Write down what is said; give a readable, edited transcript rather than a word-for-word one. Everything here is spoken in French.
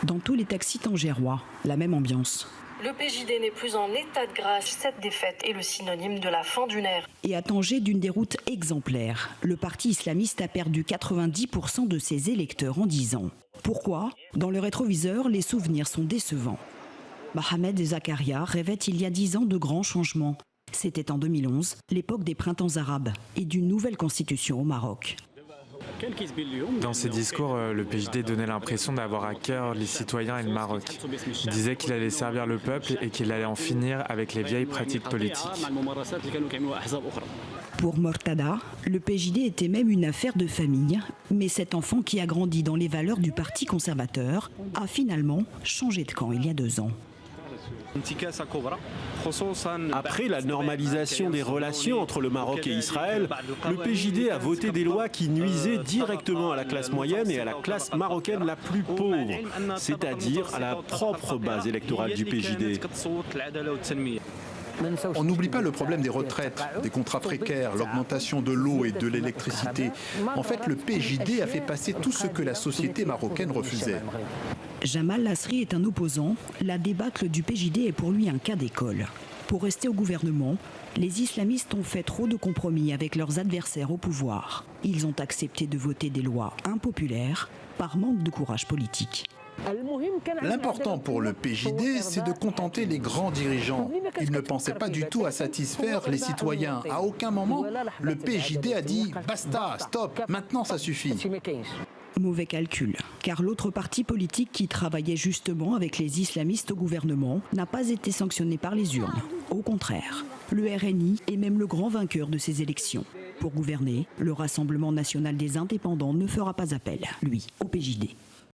Dans tous les taxis tangérois, la même ambiance. Le PJD n'est plus en état de grâce. Cette défaite est le synonyme de la fin d'une ère. Et à Tanger, d'une déroute exemplaire. Le parti islamiste a perdu 90% de ses électeurs en 10 ans. Pourquoi? Dans le rétroviseur, les souvenirs sont décevants. Mohamed Zakaria rêvait il y a 10 ans de grands changements. C'était en 2011, l'époque des printemps arabes et d'une nouvelle constitution au Maroc. Dans ses discours, le PJD donnait l'impression d'avoir à cœur les citoyens et le Maroc. Il disait qu'il allait servir le peuple et qu'il allait en finir avec les vieilles pratiques politiques. Pour Mortada, le PJD était même une affaire de famille, mais cet enfant qui a grandi dans les valeurs du Parti conservateur a finalement changé de camp il y a 2 ans. Après la normalisation des relations entre le Maroc et Israël, le PJD a voté des lois qui nuisaient directement à la classe moyenne et à la classe marocaine la plus pauvre, c'est-à-dire à la propre base électorale du PJD. On n'oublie pas le problème des retraites, des contrats précaires, l'augmentation de l'eau et de l'électricité. En fait, le PJD a fait passer tout ce que la société marocaine refusait. Jamal Lasri est un opposant. La débâcle du PJD est pour lui un cas d'école. Pour rester au gouvernement, les islamistes ont fait trop de compromis avec leurs adversaires au pouvoir. Ils ont accepté de voter des lois impopulaires par manque de courage politique. L'important pour le PJD, c'est de contenter les grands dirigeants. Ils ne pensaient pas du tout à satisfaire les citoyens. À aucun moment, le PJD a dit « basta, stop, maintenant ça suffit ». Mauvais calcul, car l'autre parti politique qui travaillait justement avec les islamistes au gouvernement n'a pas été sanctionné par les urnes. Au contraire, le RNI est même le grand vainqueur de ces élections. Pour gouverner, le Rassemblement national des indépendants ne fera pas appel, lui, au PJD.